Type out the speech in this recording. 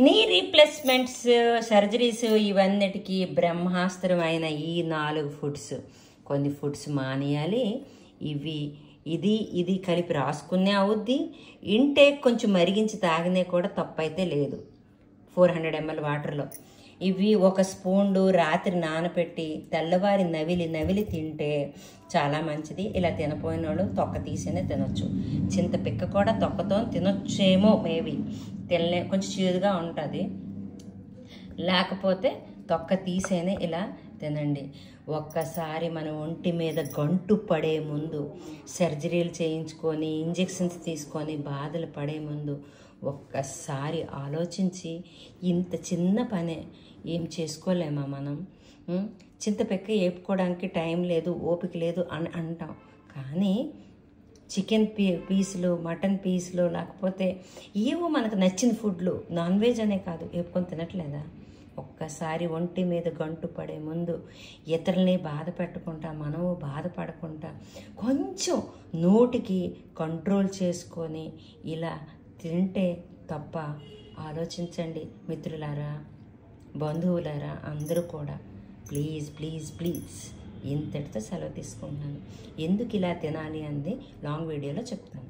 నీ replacements, surgeries ఇవన్నిటికీ బ్రహ్మాస్త్రమైన ఈ 4 ఫుడ్స్. కొన్ని ఫుడ్స్ మానేయాలి. ఇది కలిపి రాసుకునే అవుద్ది. ఇంటేక్ కొంచెం మరిగించి తాగినే కూడా తప్పైతే లేదు. 400 ml వాటర్లో ఇవి 1 స్పూన్లు రాత్రి నానపెట్టి తెల్లవారి నవిలి తింటే చాలా మంచిది. ఇలా తినపోయిన వాళ్ళు తొక్క తీసేనే తినొచ్చు. చింతపిక్క కూడా తొక్కతో తినొచ్చేమో, మేబీ కొంచెం చేదుగా ఉంటుంది. లేకపోతే తొక్క తీసేనే ఇలా తినండి. ఒక్కసారి మన ఒంటి మీద గంటు పడే ముందు, సర్జరీలు చేయించుకొని ఇంజెక్షన్స్ తీసుకొని బాధలు పడే ముందు ఒక్కసారి ఆలోచించి, ఇంత చిన్న పనే ఏం చేసుకోలేమా మనం? చింతపిక్క వేపుకోవడానికి టైం లేదు, ఓపిక లేదు అని అంటాం. కానీ చికెన్ పీసులు, మటన్ పీసులు, లేకపోతే ఏవో మనకు నచ్చిన ఫుడ్లు, నాన్ వెజ్ అనే కాదు, వేపుకొని తినట్లేదా? ఒక్కసారి ఒంటి మీద గంటు పడే ముందు ఇతరుల్ని బాధ పెట్టకుండా, మనము బాధపడకుండా కొంచెం నోటికి కంట్రోల్ చేసుకొని ఇలా తింటే తప్ప ఆలోచించండి మిత్రులారా, బంధువులారా, అందరూ కూడా. ప్లీజ్ ఇంతటితో సెలవు తీసుకుంటున్నాను. ఎందుకు ఇలా తినాలి అంది లాంగ్ వీడియోలో చెప్తాను.